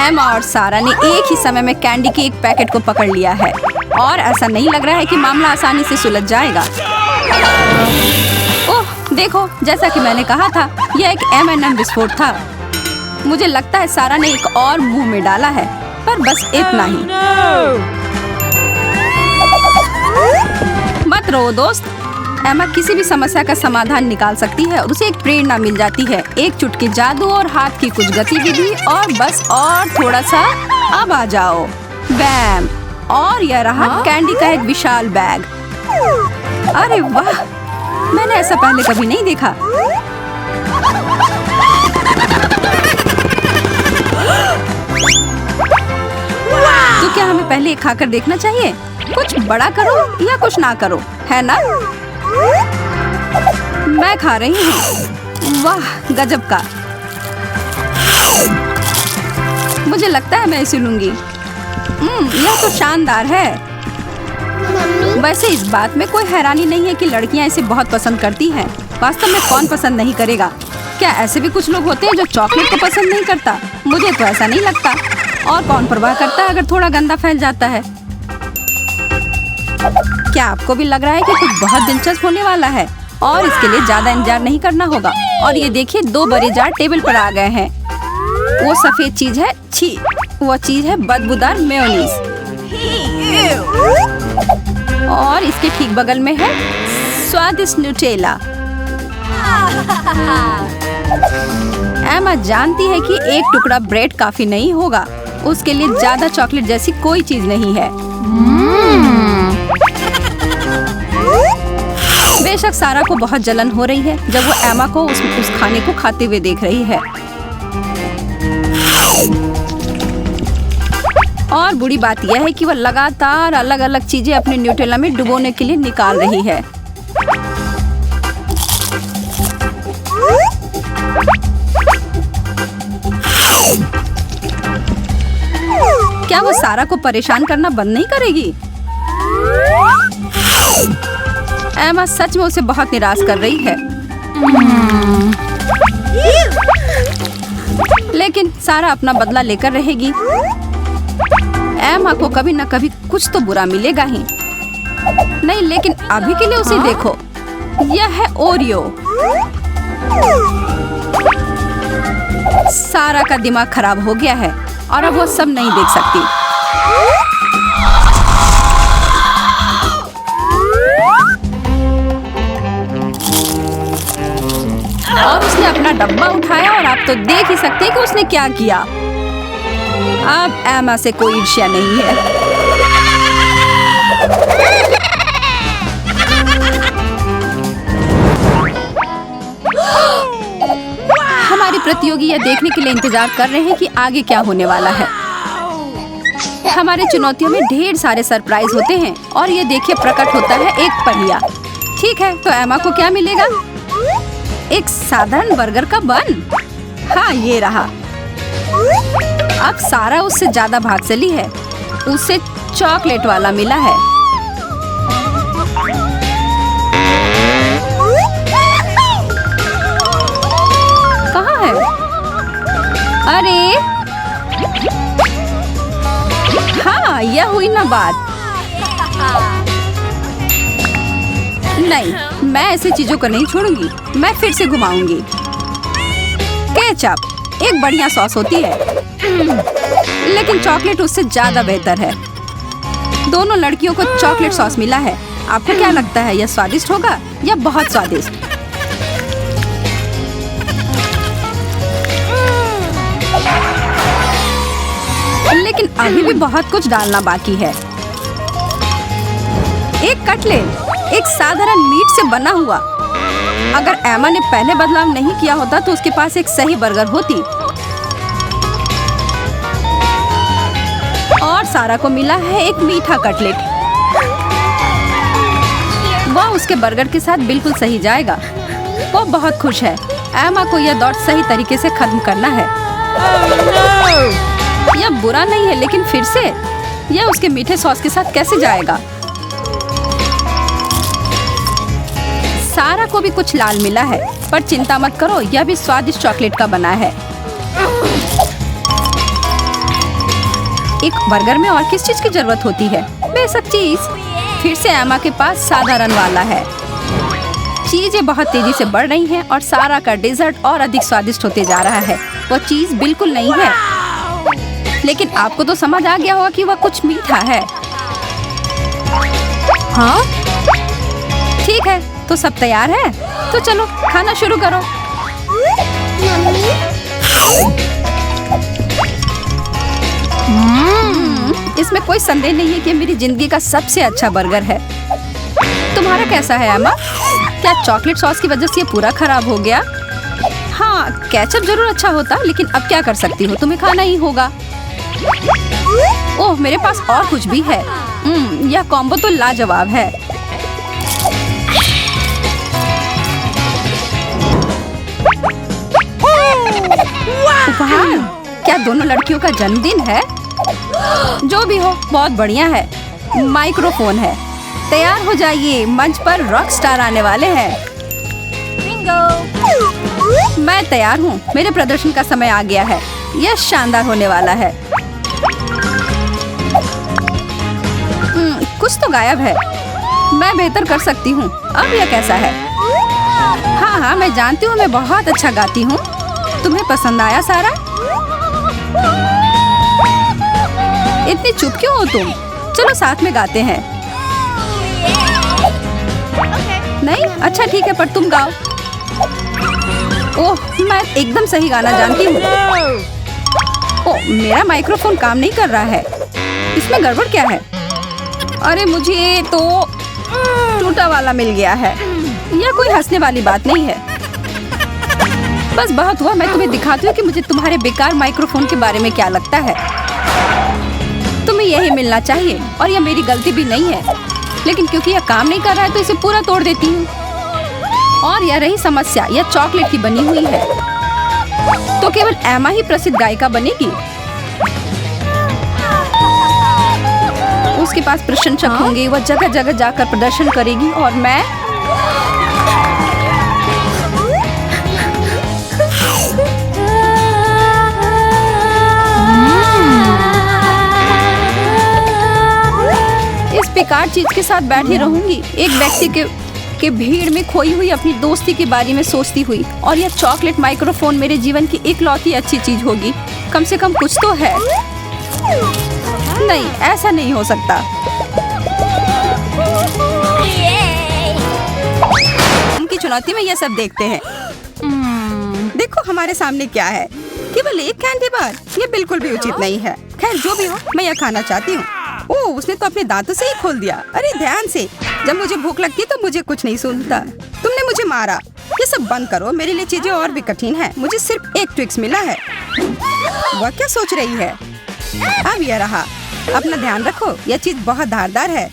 एमा और सारा ने एक ही समय में कैंडी के एक पैकेट को पकड़ लिया है और ऐसा नहीं लग रहा है कि मामला आसानी से सुलझ जाएगा। ओह देखो, जैसा कि मैंने कहा था, यह एक M&M विस्फोट था। मुझे लगता है सारा ने एक और मुंह में डाला है, पर बस इतना ही। मत रो दोस्त, एमा किसी भी समस्या का समाधान निकाल सकती है और उसे एक प्रेरणा मिल जाती है। एक चुटकी जादू और हाथ की कुछ गतिविधि और बस और थोड़ा सा। अब आ जाओ। बैम! और यह रहा कैंडी का एक विशाल बैग। अरे वाह, मैंने ऐसा पहले कभी नहीं देखा। तो क्या हमें पहले खाकर देखना चाहिए? कुछ बड़ा करो या कुछ ना करो, है ना? मैं खा रही हूँ। वाह, गजब का। मुझे लगता है मैं इसे लूंगी। यह तो शानदार है। वैसे इस बात में कोई हैरानी नहीं है कि लड़कियां इसे बहुत पसंद करती हैं। वास्तव में कौन पसंद नहीं करेगा? क्या ऐसे भी कुछ लोग होते हैं जो चॉकलेट को पसंद नहीं करता? मुझे तो ऐसा नहीं लगता। और कौन परवाह करता है अगर थोड़ा गंदा फैल जाता है? क्या आपको भी लग रहा है कि कुछ बहुत दिलचस्प होने वाला है और इसके लिए ज्यादा इंतजार नहीं करना होगा? और ये देखिए, 2 बड़े जार टेबल पर आ गए हैं। वो सफेद चीज है, छी, वो चीज है बदबूदार मेयोनीज। और इसके ठीक बगल में है स्वादिष्ट न्यूटेला। एमा जानती है कि एक टुकड़ा ब्रेड काफी नहीं होगा। उसके लिए ज्यादा चॉकलेट जैसी कोई चीज नहीं है। बेशक सारा को बहुत जलन हो रही है जब वो एमा को उस खाने को खाते हुए देख रही है। और बुरी बात यह है कि वह लगातार अलग अलग चीजें अपने न्यूटेला में डुबोने के लिए निकाल रही है। क्या वो सारा को परेशान करना बंद नहीं करेगी? एमा सच में उसे बहुत निराश कर रही है। लेकिन सारा अपना बदला लेकर रहेगी। एमा को कभी न कभी कुछ तो बुरा मिलेगा ही। नहीं, लेकिन अभी के लिए उसे देखो। यह है ओरियो। सारा का दिमाग खराब हो गया है और अब वो सब नहीं देख सकती। और उसने अपना डब्बा उठाया और आप तो देख ही सकते हैं कि उसने क्या किया। अब एमा से कोई ईर्ष्या नहीं है। हमारे प्रतियोगी यह देखने के लिए इंतजार कर रहे हैं कि आगे क्या होने वाला है। हमारे चुनौतियों में ढेर सारे सरप्राइज होते हैं और ये देखिए प्रकट होता है एक पहिया। ठीक है, तो एमा को क्या मिलेगा? एक साधारण बर्गर का बन। हाँ, ये रहा। अब सारा उससे ज्यादा भाग चली है। उसे चॉकलेट वाला मिला है। कहाँ है? अरे हाँ, यह हुई ना बात। नहीं, मैं ऐसी चीजों को नहीं छोड़ूंगी। मैं फिर से घुमाऊंगी। केचप एक बढ़िया सॉस होती है, लेकिन चॉकलेट उससे ज्यादा बेहतर है। दोनों लड़कियों को चॉकलेट सॉस मिला है। आपको क्या लगता है, यह स्वादिष्ट होगा या बहुत स्वादिष्ट? लेकिन अभी भी बहुत कुछ डालना बाकी है। एक कटलेट, एक साधारण मीट से बना हुआ। अगर एमा ने पहले बदलाव नहीं किया होता तो उसके पास एक सही बर्गर होती। और सारा को मिला है एक मीठा कटलेट। वह उसके बर्गर के साथ बिल्कुल सही जाएगा। वो बहुत खुश है। एमा को यह दौड़ सही तरीके से खत्म करना है। यह बुरा नहीं है, लेकिन फिर से यह उसके मीठे सॉस के साथ कैसे जाएगा? सारा को भी कुछ लाल मिला है, पर चिंता मत करो, यह भी स्वादिष्ट चॉकलेट का बना है। एक बर्गर में और किस चीज की जरूरत होती है? बेशक चीज। फिर से एमा के पास साधारण वाला है। चीजें बहुत तेजी से बढ़ रही हैं और सारा का डेजर्ट और अधिक स्वादिष्ट होते जा रहा है। वो चीज बिल्कुल नहीं है, लेकिन आपको तो समझ आ गया होगा कि वह कुछ मीठा है। हाँ ठीक है, तो सब तैयार है, तो चलो खाना शुरू करो। इसमें कोई संदेह नहीं है कि मेरी जिंदगी का सबसे अच्छा बर्गर है। तुम्हारा कैसा है एमा? क्या चॉकलेट सॉस की वजह से ये पूरा खराब हो गया? हाँ, केचप जरूर अच्छा होता, लेकिन अब क्या कर सकती हो, तुम्हें खाना ही होगा। ओह, मेरे पास और कुछ भी है। यह कॉम्बो तो लाजवाब है। उपहार? क्या दोनों लड़कियों का जन्मदिन है? जो भी हो, बहुत बढ़िया है। माइक्रोफोन है, तैयार हो जाइए, मंच पर रॉक स्टार आने वाले हैं। बिंगो। मैं तैयार हूँ, मेरे प्रदर्शन का समय आ गया है। यह शानदार होने वाला है। कुछ तो गायब है। मैं बेहतर कर सकती हूँ। अब यह कैसा है? हाँ, मैं जानती हूँ, मैं बहुत अच्छा गाती हूँ। तुम्हें पसंद आया सारा? इतनी चुप क्यों हो तुम? चलो साथ में गाते हैं। नहीं? अच्छा ठीक है, पर तुम गाओ। ओह, मैं एकदम सही गाना जानती हूँ। ओह, मेरा माइक्रोफोन काम नहीं कर रहा है। इसमें गड़बड़ क्या है? अरे मुझे तो टूटा वाला मिल गया है। यह कोई हंसने वाली बात नहीं है। बस बहुत हुआ, मैं तुम्हें दिखाती हूँ कि मुझे तुम्हारे बेकार माइक्रोफोन के बारे में क्या लगता है। तुम्हें यही मिलना चाहिए और यह मेरी गलती भी नहीं है, लेकिन क्योंकि यह काम नहीं कर रहा है तो इसे पूरा तोड़ देती हूँ। और यह रही समस्या, यह चॉकलेट की बनी हुई है, तो केवल एमा ही प्रसिद्ध गायिका बनेगी। उसके पास प्रशंसक होंगे, वह जगह जगह जाकर प्रदर्शन करेगी और मैं इस बेकार चीज के साथ बैठी रहूंगी, एक व्यक्ति के भीड़ में खोई हुई अपनी दोस्ती के बारे में सोचती हुई। और यह चॉकलेट माइक्रोफोन मेरे जीवन की इकलौती अच्छी चीज होगी। कम से कम कुछ तो है। नहीं, ऐसा नहीं हो सकता। उनकी चुनौती में यह सब देखते हैं। देखो हमारे सामने क्या है, केवल एक कैंडी बार। ये बिल्कुल भी उचित नहीं है। खैर जो भी हो, मैं यह खाना चाहती हूँ। ओह, उसने तो अपने दांतों से ही खोल दिया। अरे ध्यान से, जब मुझे भूख लगती है तो मुझे कुछ नहीं सुनता। तुमने मुझे मारा। ये सब बंद करो, मेरे लिए चीजें और भी कठिन है। मुझे सिर्फ एक ट्विक्स मिला है। वह क्या सोच रही है? अब यह रहा। अपना ध्यान रखो, यह चीज बहुत धारदार है।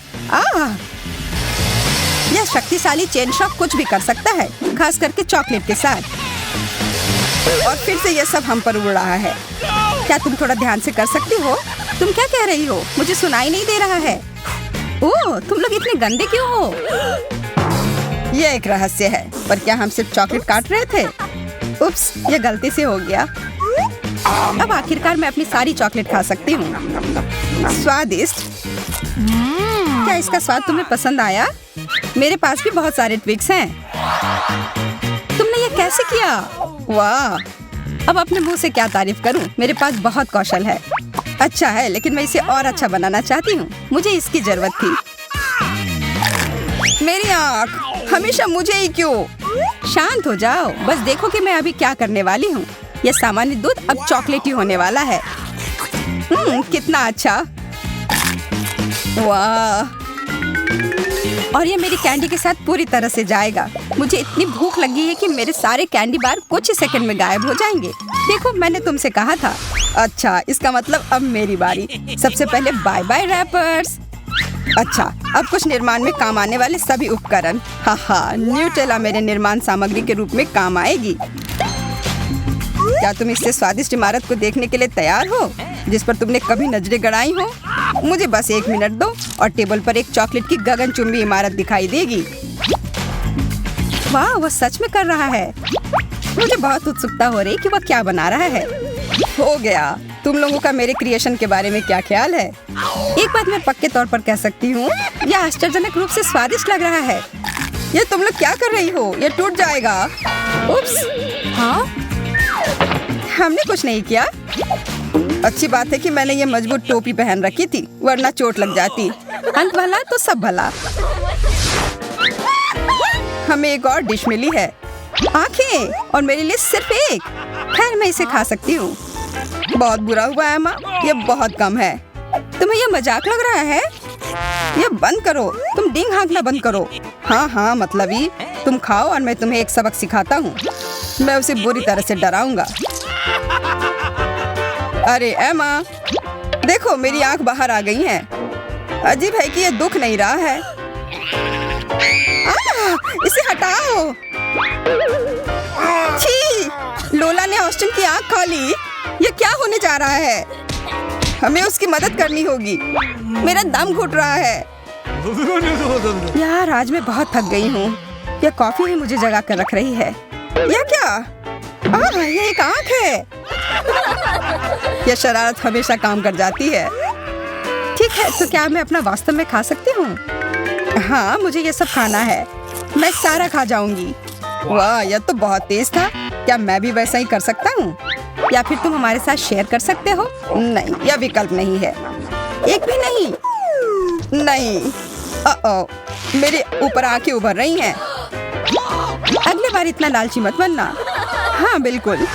यह शक्तिशाली चेन शॉक कुछ भी कर सकता है, खास करके चॉकलेट के साथ। और फिर से यह सब हम पर उड़ रहा है। क्या तुम थोड़ा ध्यान से कर सकती हो? तुम क्या कह रही हो? मुझे सुनाई नहीं दे रहा है। ओह, तुम लोग इतने गंदे क्यों हो? यह एक रहस्य है, पर क्या हम सिर्फ चॉकलेट काट रहे थे? उप्स, यह गलती से हो गया। अब आखिरकार मैं अपनी सारी चॉकलेट खा सकती हूँ। स्वादिष्ट। क्या इसका स्वाद तुम्हें पसंद आया? मेरे पास भी बहुत सारे ट्विक्स हैं। तुमने ये कैसे किया? वाह! अब अपने मुंह से क्या तारीफ करूं? मेरे पास बहुत कौशल है। अच्छा है, लेकिन मैं इसे और अच्छा बनाना चाहती हूँ। मुझे इसकी जरूरत थी। मेरी आँख, हमेशा मुझे ही क्यों? शांत हो जाओ, बस देखो कि मैं अभी क्या करने वाली हूँ। यह सामान्य दूध अब चॉकलेटी होने वाला है। कितना अच्छा! वाह! और ये मेरी कैंडी के साथ पूरी तरह से जाएगा। मुझे इतनी भूख लगी है कि मेरे सारे कैंडी बार कुछ ही सेकंड में गायब हो जाएंगे। देखो, मैंने तुमसे कहा था। अच्छा, इसका मतलब अब मेरी बारी। सबसे पहले बाय बाय रैपर्स। अच्छा, अब कुछ निर्माण में काम आने वाले सभी उपकरण। न्यूटेला मेरे निर्माण सामग्री के रूप में काम आएगी। क्या तुम इससे स्वादिष्ट इमारत को देखने के लिए तैयार हो, जिस पर तुमने कभी नजरें गड़ाई हो? मुझे बस 1 मिनट दो और टेबल पर एक चॉकलेट की गगनचुंबी इमारत दिखाई देगी। वाह, वो सच में कर रहा है। मुझे बहुत उत्सुकता हो रही कि वह क्या बना रहा है। हो गया। तुम लोगों का मेरे क्रिएशन के बारे में क्या ख्याल है? एक बात मैं पक्के तौर पर कह सकती हूँ, यह आश्चर्यजनक रूप से स्वादिष्ट लग रहा है। ये तुम लोग क्या कर रही हो? ये टूट जाएगा। उप्स। हाँ, हमने कुछ नहीं किया। अच्छी बात है कि मैंने ये मजबूत टोपी पहन रखी थी, वरना चोट लग जाती। अंत भला तो सब भला। हमें एक और डिश मिली है, आंखें, और मेरे लिए सिर्फ एक। खैर, मैं इसे खा सकती हूँ। बहुत बुरा हुआ एमा, ये बहुत कम है। तुम्हें ये मजाक लग रहा है? ये बंद करो, तुम डींग हाँकना बंद करो। हाँ हाँ, मतलब ही। तुम खाओ और मैं तुम्हें एक सबक सिखाता हूँ। मैं उसे बुरी तरह से डराऊंगा। अरे एमा, देखो मेरी आंख बाहर आ गई है। अजीब है कि ये दुख नहीं रहा है। इसे हटाओ। छी, लोला ने ऑस्टिन की आंख खा ली। ये क्या होने जा रहा है? हमें उसकी मदद करनी होगी। मेरा दम घुट रहा है। यार, आज मैं बहुत थक गई हूँ। यह कॉफी ही मुझे जगा कर रख रही है। यह क्या? ये एक आंख है। यह शरारत हमेशा काम कर जाती है। ठीक है, तो क्या मैं अपना वास्तव में खा सकती हूँ? हाँ, मुझे ये सब खाना है। मैं सारा खा जाऊंगी। वाह, यह तो बहुत तेज था। क्या मैं भी वैसा ही कर सकता हूँ? या फिर तुम हमारे साथ शेयर कर सकते हो? नहीं, यह विकल्प नहीं है। एक भी नहीं। नहीं। मेरे ऊपर आंखें उभर रही हैं। अगली बार इतना लालची मत बनना। हाँ, बिल्कुल।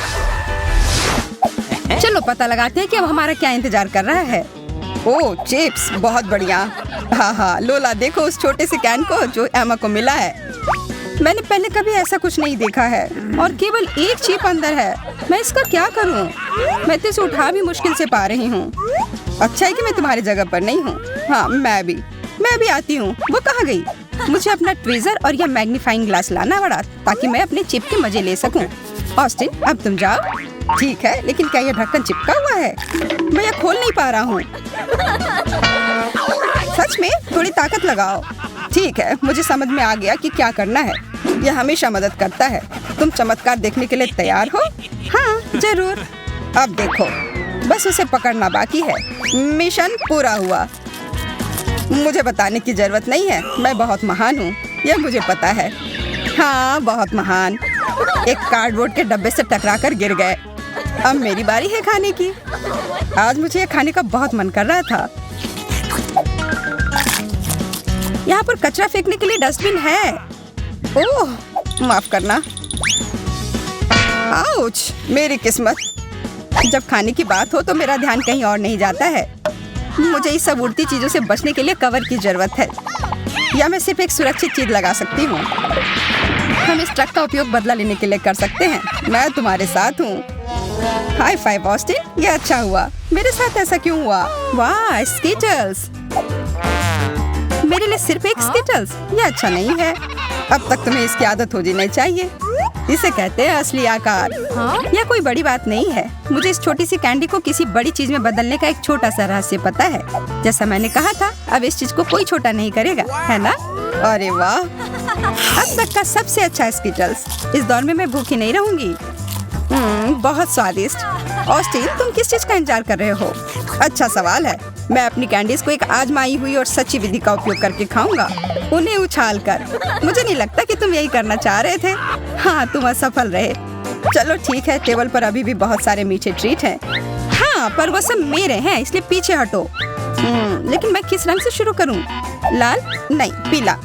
चलो पता लगाते हैं कि अब हमारा क्या इंतजार कर रहा है। ओह, चिप्स, बहुत बढ़िया। हाँ हाँ, लोला देखो उस छोटे से कैन को जो एमा को मिला है। मैंने पहले कभी ऐसा कुछ नहीं देखा है, और केवल एक चिप अंदर है। मैं इसका क्या करूं? मैं तो इसे उठा भी मुश्किल से पा रही हूँ। अच्छा है कि मैं तुम्हारी जगह पर नहीं हूँ। हाँ, मैं भी आती हूँ। वो कहाँ गई? मुझे अपना ट्वीजर और यह मैग्नीफाइंग ग्लास लाना पड़ा ताकि मैं अपने चिप के मजे ले सकूं। ऑस्टिन, अब तुम जाओ। ठीक है, लेकिन क्या यह ढक्कन चिपका हुआ है? मैं यह खोल नहीं पा रहा हूँ। सच में, थोड़ी ताकत लगाओ। ठीक है, मुझे समझ में आ गया कि क्या करना है। यह हमेशा मदद करता है। तुम चमत्कार देखने के लिए तैयार हो? हाँ, जरूर। अब देखो, बस उसे पकड़ना बाकी है। मिशन पूरा हुआ। मुझे बताने की जरूरत नहीं है, मैं बहुत महान हूँ, यह मुझे पता है। हाँ, बहुत महान। एक कार्डबोर्ड के डब्बे से टकराकर गिर गए। अब मेरी बारी है खाने की। आज मुझे यह खाने का बहुत मन कर रहा था। यहाँ पर कचरा फेंकने के लिए डस्टबिन है। ओह, माफ करना। आउच, मेरी किस्मत। जब खाने की बात हो तो मेरा ध्यान कहीं और नहीं जाता है। मुझे इस सब उड़ती चीजों से बचने के लिए कवर की जरूरत है, या मैं सिर्फ एक सुरक्षित चीज लगा सकती हूँ। हम इस ट्रक का उपयोग बदला लेने के लिए कर सकते हैं। मैं तुम्हारे साथ हूँ। हाई फाइव ऑस्टिन, ये अच्छा हुआ। मेरे साथ ऐसा क्यों हुआ? वाह, स्कीटल्स। मेरे लिए सिर्फ एक स्कीटल्स, ये अच्छा नहीं है। अब तक तुम्हें इसकी आदत हो जानी चाहिए। इसे कहते हैं असली आकार। हाँ? यह कोई बड़ी बात नहीं है। मुझे इस छोटी सी कैंडी को किसी बड़ी चीज में बदलने का एक छोटा सा रहस्य पता है। जैसा मैंने कहा था, अब इस चीज को कोई छोटा नहीं करेगा, है ना? अरे वाह, अब तक का सबसे अच्छा स्कीटल्स। इस दौर में मैं भूखी नहीं रहूंगी। बहुत स्वादिष्ट। ऑस्टिन, तुम किस चीज का इंतजार कर रहे हो? अच्छा सवाल है। मैं अपनी कैंडीज को एक आजमाई हुई और सच्ची विधि का उपयोग करके खाऊंगा, उन्हें उछाल कर। मुझे नहीं लगता कि तुम यही करना चाह रहे थे। हाँ, तुम असफल रहे। चलो ठीक है, टेबल पर अभी भी बहुत सारे मीठे ट्रीट हैं। हाँ, पर वो सब मेरे हैं, इसलिए पीछे हटो। लेकिन मैं किस रंग से शुरू करूँ? लाल? नहीं, पीला।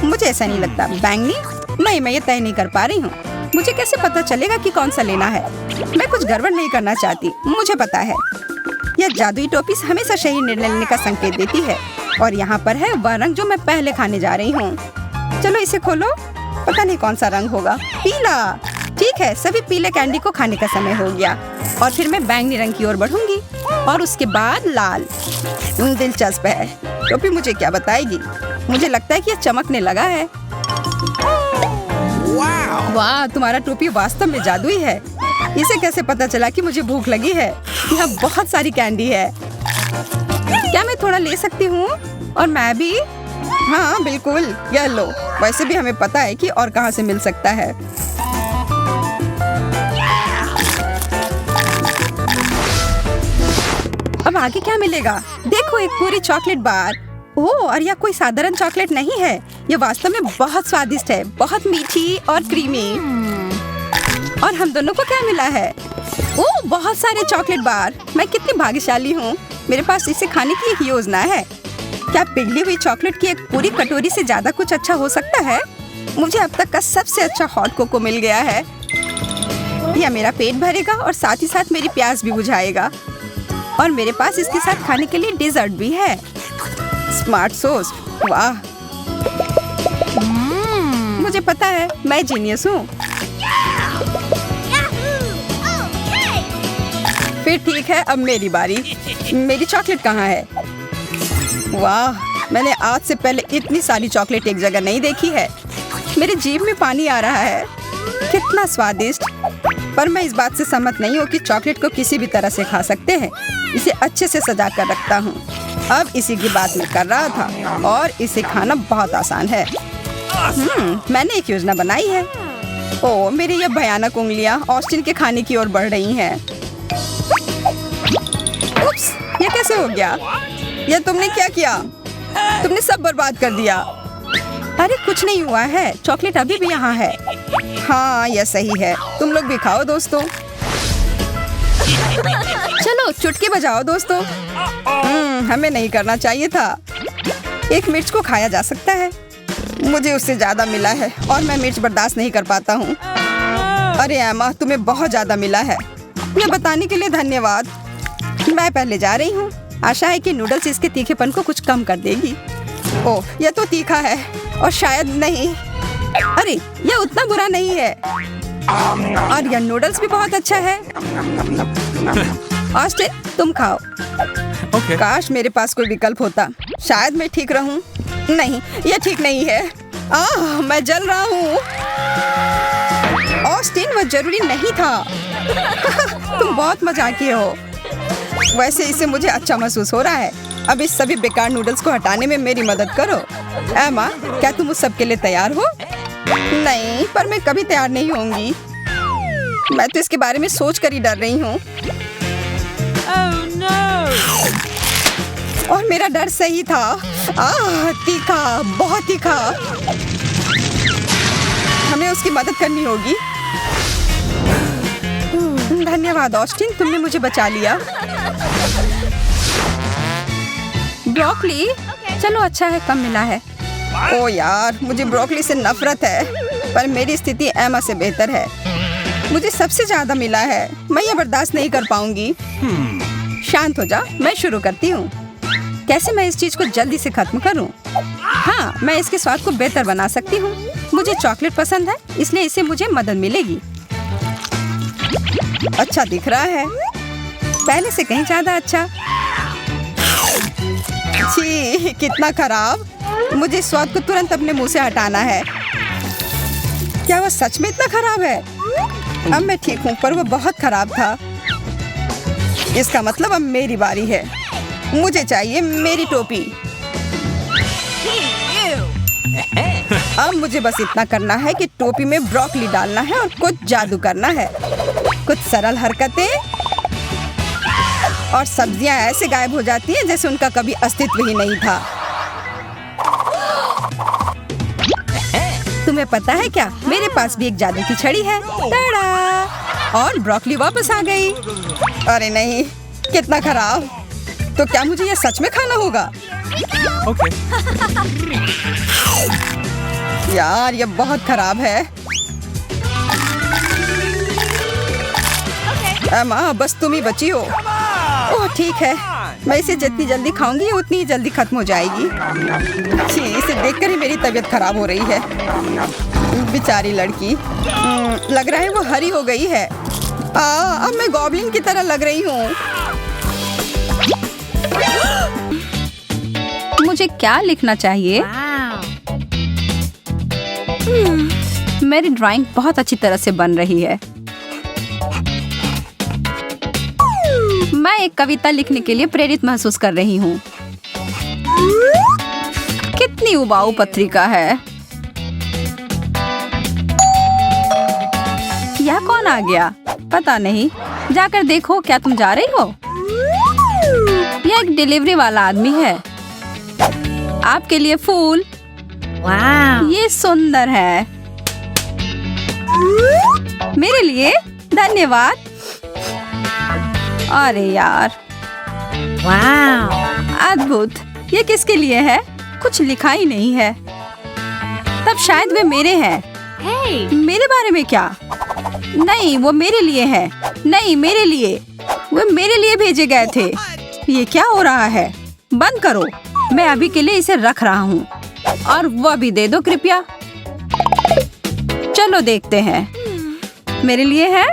मुझे ऐसा नहीं लगता। बैंगनी? नहीं, मैं ये तय नहीं कर पा रही हूँ। मुझे कैसे पता चलेगा कि कौन सा लेना है? मैं कुछ गड़बड़ नहीं करना चाहती, मुझे पता है। यह जादुई टोपी हमेशा सही निर्णय लेने का संकेत देती है, और यहाँ पर है वह रंग जो मैं पहले खाने जा रही हूँ। चलो इसे खोलो। पता नहीं कौन सा रंग होगा। पीला। ठीक है, सभी पीले कैंडी को खाने का समय हो गया, और फिर मैं बैंगनी रंग की ओर बढ़ूंगी, और उसके बाद लाल। दिलचस्प है। टोपी मुझे क्या बताएगी? मुझे लगता है कि यह चमकने लगा है। वाह, तुम्हारा टोपी वास्तव में जादुई है। इसे कैसे पता चला कि मुझे भूख लगी है? यहाँ बहुत सारी कैंडी है। क्या मैं थोड़ा ले सकती हूँ? और मैं भी? हाँ बिल्कुल, यह लो। वैसे भी हमें पता है कि और कहाँ से मिल सकता है। अब आगे क्या मिलेगा? देखो, एक पूरी चॉकलेट बार। ओह, और यह कोई साधारण चॉकलेट नहीं है, ये वास्तव में बहुत स्वादिष्ट है, बहुत मीठी और क्रीमी। और हम दोनों को क्या मिला है? ओह, बहुत सारे चॉकलेट बार। मैं कितनी भाग्यशाली हूँ, मेरे पास इसे खाने की एक योजना है। क्या पिघली हुई चॉकलेट की एक पूरी कटोरी से ज्यादा कुछ अच्छा हो सकता है? मुझे अब तक का सबसे अच्छा हॉट कोको मिल गया है। यह मेरा पेट भरेगा और साथ ही साथ मेरी प्यास भी बुझाएगा। और मेरे पास इसके साथ खाने के लिए डेजर्ट भी है। स्मार्ट सॉस, वाह! मुझे पता है, मैं जीनियस हूँ। फिर ठीक है, अब मेरी बारी। मेरी चॉकलेट कहाँ है? वाह, मैंने आज से पहले इतनी सारी चॉकलेट एक जगह नहीं देखी है। मेरे जीभ में पानी आ रहा है। कितना स्वादिष्ट! पर मैं इस बात से सहमत नहीं हूँ कि चॉकलेट को किसी भी तरह से खा सकते हैं। इसे अच्छे से सजा कर रखता हूँ। अब इसी की बात मैं कर रहा था और इसे खाना बहुत आसान है। मैंने एक योजना बनाई है। ओह, मेरी ये भयानक उंगलियां ऑस्टिन के खाने की ओर बढ़ रही हैं। उप्स, ये कैसे हो गया? ये तुमने क्या किया? तुमने सब बर्बाद कर दिया। अरे कुछ नहीं हुआ है, चॉकलेट अभी भी यहाँ है। हाँ, यह सही है। तुम लोग भी खाओ दोस्तों। चलो चुटकी बजाओ दोस्तों। हमें नहीं करना चाहिए था। एक मिर्च को खाया जा सकता है। मुझे उससे ज्यादा मिला है और मैं मिर्च बर्दाश्त नहीं कर पाता हूँ। अरे एमा, तुम्हें बहुत ज्यादा मिला है। यह बताने के लिए धन्यवाद। मैं पहले जा रही हूँ। आशा है कि नूडल्स इसके तीखेपन को कुछ कम कर देगी। ओह, यह तो तीखा है और शायद नहीं। अरे, यह उतना बुरा नहीं है। और यह नूडल्स भी बहुत अच्छा है। ऑस्टिन, तुम खाओ। Okay. काश मेरे पास कोई विकल्प होता। शायद मैं ठीक रहूं। नहीं, यह ठीक नहीं है। मैं जल रहा हूँ। ऑस्टिन, वह जरूरी नहीं था। तुम बहुत मजाकी हो। वैसे इससे मुझे अच्छा महसूस हो रहा है। अब इस सभी बेकार नूडल्स को हटाने में मेरी मदद करो। एमा, क्या तुम उस सब के लिए तैयार हो? नहीं, पर मैं कभी तैयार नहीं होंगी। मैं तो इसके बारे में सोच कर ही डर रही हूँ। और मेरा डर सही था। तीखा, बहुत तीखा। हमें उसकी मदद करनी होगी। धन्यवाद ऑस्टिन, तुमने मुझे बचा लिया। ब्रोकली, चलो अच्छा है, कम मिला है। ओ यार, मुझे ब्रोकली से नफरत है, पर मेरी स्थिति एमा से बेहतर है। मुझे सबसे ज्यादा मिला है। मैं ये बर्दाश्त नहीं कर पाऊंगी। शांत हो जा, मैं शुरू करती हूँ। कैसे मैं इस चीज को जल्दी से खत्म करूँ? हाँ, मैं इसके स्वाद को बेहतर बना सकती हूँ। मुझे चॉकलेट पसंद है, इसलिए इससे मुझे मदद मिलेगी। अच्छा दिख रहा है, पहले से कहीं ज्यादा अच्छा। छी, कितना खराब! मुझे इस स्वाद को तुरंत अपने मुंह से हटाना है। क्या वह सच में इतना खराब है? अब मैं ठीक हूँ, पर वह बहुत खराब था। इसका मतलब अब मेरी बारी है। मुझे चाहिए मेरी टोपी। अब मुझे बस इतना करना है कि टोपी में ब्रोकली डालना है और कुछ जादू करना है। कुछ सरल हरकतें और सब्जियां ऐसे गायब हो जाती हैं जैसे उनका कभी अस्तित्व ही नहीं था। तुम्हें पता है क्या, मेरे पास भी एक जादू की छड़ी है। टाड़ा! और ब्रोकली वापस आ गई। अरे नहीं, कितना खराब! तो क्या मुझे ये सच में खाना होगा? Okay. यार, ये बहुत खराब है। एमा, बस तुम ही बची हो। ओह ठीक है, मैं इसे जितनी जल्दी खाऊंगी उतनी ही जल्दी खत्म हो जाएगी। छी, इसे देखकर ही मेरी तबीयत खराब हो रही है। बेचारी लड़की, लग रहा है वो हरी हो गई है। अब मैं गॉब्लिन की तरह लग रही हूँ। मुझे क्या लिखना चाहिए? मेरी ड्राइंग बहुत अच्छी तरह से बन रही है। मैं एक कविता लिखने के लिए प्रेरित महसूस कर रही हूँ। कितनी उबाऊ पत्रिका है। यह कौन आ गया? पता नहीं। जाकर देखो, क्या तुम जा रही हो? यह एक डिलीवरी वाला आदमी है। आपके लिए फूल। ये सुंदर है। मेरे लिए धन्यवाद। अरे यार, अद्भुत। ये किसके लिए है? कुछ लिखा ही नहीं है। तब शायद वे मेरे हैं। मेरे बारे में क्या? नहीं, वो मेरे लिए है। नहीं, मेरे लिए। वो मेरे लिए भेजे गए थे। ये क्या हो रहा है? बंद करो। मैं अभी के लिए इसे रख रहा हूँ। और वह भी दे दो कृपया। चलो देखते हैं। मेरे लिए है?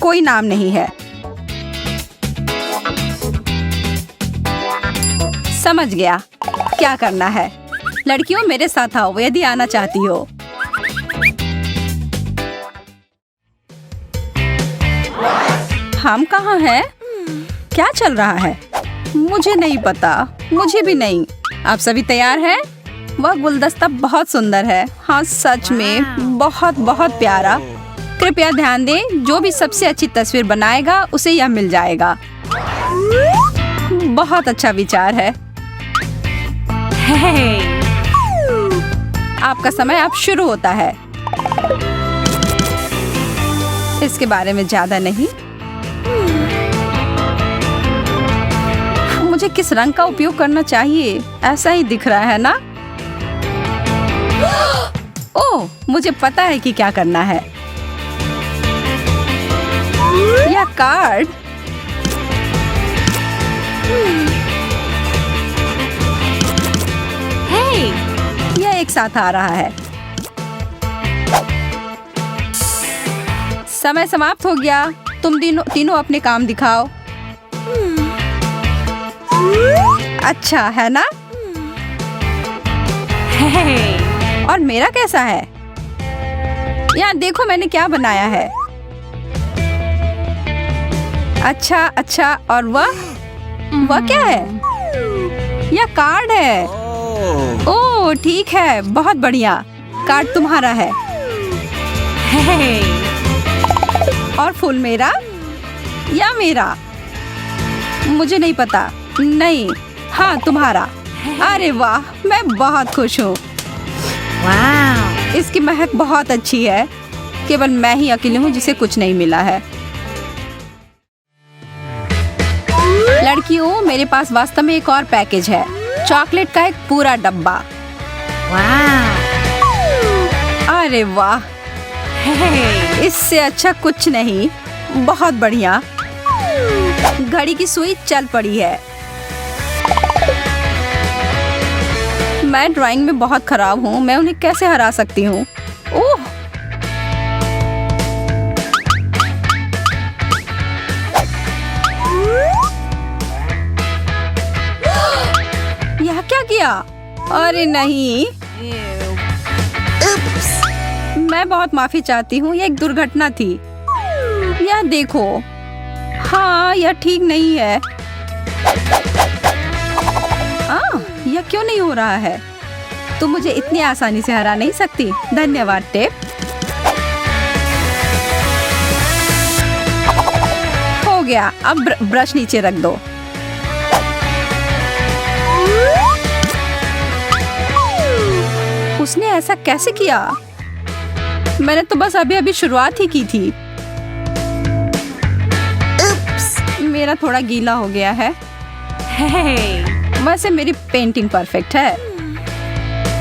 कोई नाम नहीं है। समझ गया क्या करना है। लड़कियों, मेरे साथ आओ यदि आना चाहती हो। हम कहाँ हैं? क्या चल रहा है? मुझे नहीं पता। मुझे भी नहीं। आप सभी तैयार हैं? वह गुलदस्ता बहुत सुंदर है। हाँ, सच में बहुत बहुत प्यारा। कृपया ध्यान दें, जो भी सबसे अच्छी तस्वीर बनाएगा उसे यह मिल जाएगा। बहुत अच्छा विचार है। आपका समय अब शुरू होता है। इसके बारे में ज्यादा नहीं। मुझे किस रंग का उपयोग करना चाहिए? ऐसा ही दिख रहा है ना? ओह, मुझे पता है कि क्या करना है। यह कार्ड। यह एक साथ आ रहा है। समय समाप्त हो गया। तुम तीनों अपने काम दिखाओ। अच्छा है ना? और मेरा कैसा है? यहाँ देखो मैंने क्या बनाया है। अच्छा, और वह क्या है? यह कार्ड है। ओह, ठीक है, बहुत बढ़िया। कार्ड तुम्हारा है। और फूल मेरा या मेरा? मुझे नहीं पता। नहीं, हाँ, तुम्हारा। अरे वाह, मैं बहुत खुश हूँ। इसकी महक बहुत अच्छी है। केवल मैं ही अकेली हूँ जिसे कुछ नहीं मिला है। लड़कियों, मेरे पास वास्तव में एक और पैकेज है। चॉकलेट का एक पूरा डब्बा। अरे वाह, इससे अच्छा कुछ नहीं। बहुत बढ़िया। घड़ी की सुई चल पड़ी है। मैं ड्राइंग में बहुत खराब हूँ। मैं उन्हें कैसे हरा सकती हूँ? ओह, यह क्या किया? अरे नहीं। मैं बहुत माफी चाहती हूँ। यह एक दुर्घटना थी। यह देखो। हाँ, यह ठीक नहीं है। यह क्यों नहीं हो रहा है? तुम मुझे इतनी आसानी से हरा नहीं सकती। धन्यवाद टेप। हो गया। अब ब्रश नीचे रख दो। उसने ऐसा कैसे किया? मैंने तो बस अभी शुरुआत ही की थी। मेरा थोड़ा गीला हो गया है। वैसे मेरी पेंटिंग परफेक्ट है।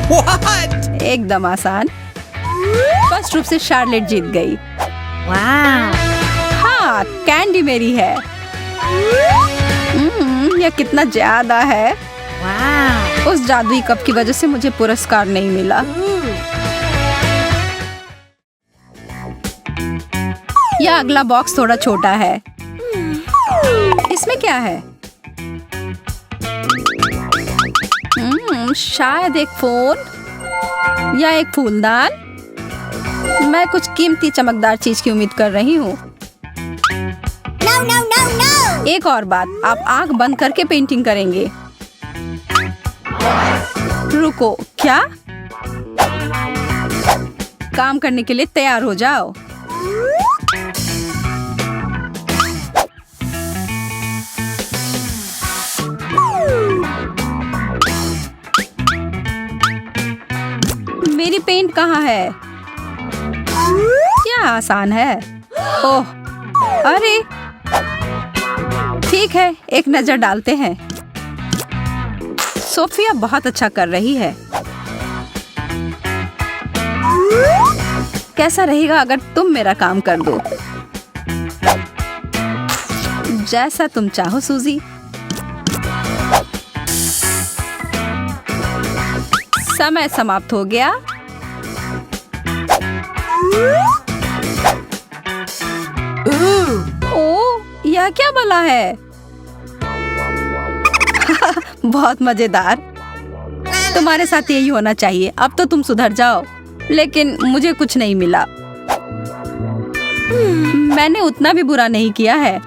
What? एकदम आसान। फर्स्ट रूप से शार्लेट जीत गई। हाँ, कैंडी मेरी है। यह कितना ज्यादा है। उस जादुई कप की वजह से मुझे पुरस्कार नहीं मिला। यह अगला बॉक्स थोड़ा छोटा है। इसमें क्या है? शायद एक फोन या एक फूलदान। मैं कुछ कीमती चमकदार चीज की उम्मीद कर रही हूँ। No. एक और बात, आप आंख बंद करके पेंटिंग करेंगे। रुको, क्या? काम करने के लिए तैयार हो जाओ। पेंट कहाँ है? क्या आसान है। ओह, अरे ठीक है, एक नजर डालते हैं। सोफिया बहुत अच्छा कर रही है। कैसा रहेगा अगर तुम मेरा काम कर दो? जैसा तुम चाहो सूजी। समय समाप्त हो गया। ओह, यह क्या भला है? बहुत मजेदार। तुम्हारे साथ यही होना चाहिए। अब तो तुम सुधर जाओ। लेकिन मुझे कुछ नहीं मिला। मैंने उतना भी बुरा नहीं किया है।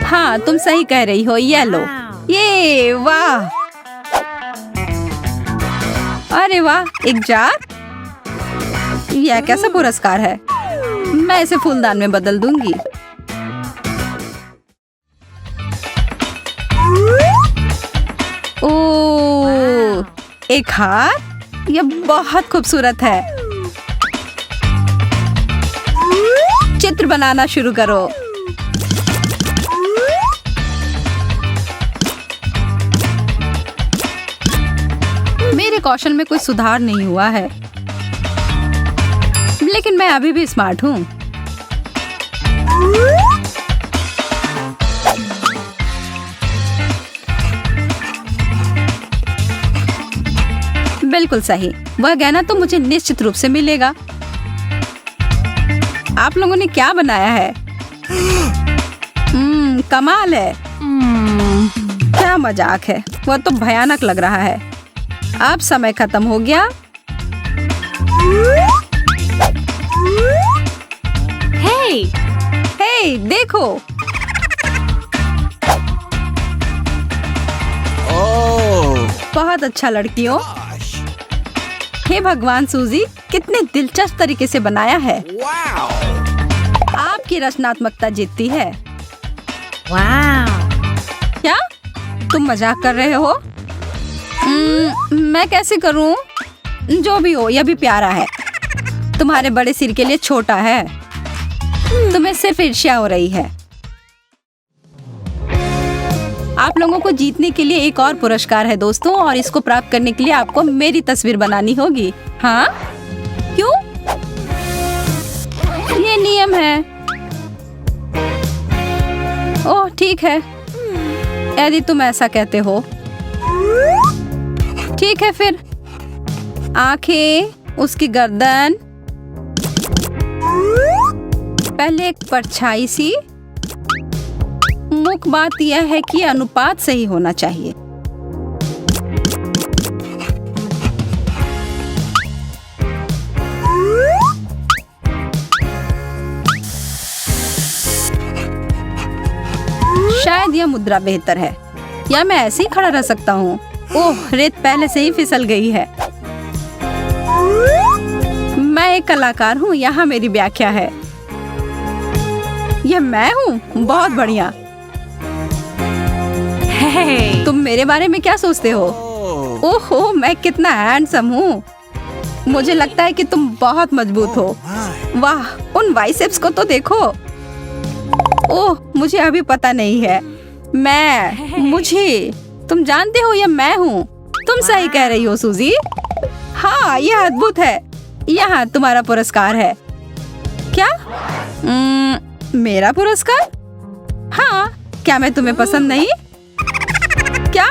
हाँ, तुम सही कह रही हो। ये लो। ये वाह, अरे वाह, एक जार। यह कैसा पुरस्कार है? मैं इसे फूलदान में बदल दूंगी। ओह, एक हार। यह बहुत खूबसूरत है। चित्र बनाना शुरू करो। मेरे कौशल में कोई सुधार नहीं हुआ है, लेकिन मैं अभी भी स्मार्ट हूँ। बिल्कुल सही। वह गहना तो मुझे निश्चित रूप से मिलेगा। आप लोगों ने क्या बनाया है? कमाल है। क्या मजाक है। वह तो भयानक लग रहा है। अब समय खत्म हो गया। हे, देखो। बहुत अच्छा लड़कियों। हे भगवान सूजी, कितने दिलचस्प तरीके से बनाया है। आपकी रचनात्मकता जीतती है। क्या तुम मजाक कर रहे हो? मैं कैसे करूं? जो भी हो, यह भी प्यारा है। तुम्हारे बड़े सिर के लिए छोटा है। तुम्हें सिर्फ ईर्ष्या हो रही है। आप लोगों को जीतने के लिए एक और पुरस्कार है दोस्तों, और इसको प्राप्त करने के लिए आपको मेरी तस्वीर बनानी होगी। हाँ? क्यों? ये नियम है। ओह, ठीक है, यदि तुम ऐसा कहते हो। ठीक है फिर। आंखें, उसकी गर्दन, पहले एक परछाई सी। मुख्य बात यह है कि अनुपात सही होना चाहिए। शायद यह मुद्रा बेहतर है, या मैं ऐसे ही खड़ा रह सकता हूँ। ओह, रेत पहले से ही फिसल गई है। मैं एक कलाकार हूँ, यहाँ मेरी व्याख्या है। यह मैं हूँ। बहुत बढ़िया। तुम मेरे बारे में क्या सोचते हो? ओहो, मैं कितना हैंडसम हूँ। मुझे लगता है कि तुम बहुत मजबूत हो। वाह, उन बाइसेप्स को तो देखो। ओह, मुझे अभी पता नहीं है। मुझे तुम जानते हो, यह मैं हूँ। तुम सही कह रही हो सूजी। हाँ, यह अद्भुत है। यहाँ तुम्हारा पुरस्कार है। क्या? मेरा पुरस्कार? हाँ, क्या मैं तुम्हें पसंद नहीं? क्या?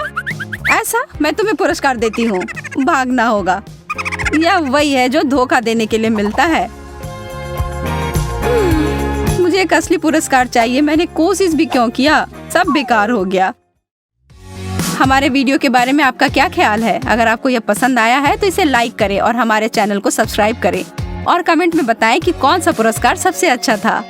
ऐसा? मैं तुम्हें पुरस्कार देती हूँ। भागना होगा। यह वही है जो धोखा देने के लिए मिलता है। मुझे एक असली पुरस्कार चाहिए। मैंने कोशिश भी क्यों किया, सब बेकार हो गया। हमारे वीडियो के बारे में आपका क्या ख्याल है? अगर आपको यह पसंद आया है तो इसे लाइक करें और हमारे चैनल को सब्सक्राइब करें, और कमेंट में बताएं कि कौन सा पुरस्कार सबसे अच्छा था।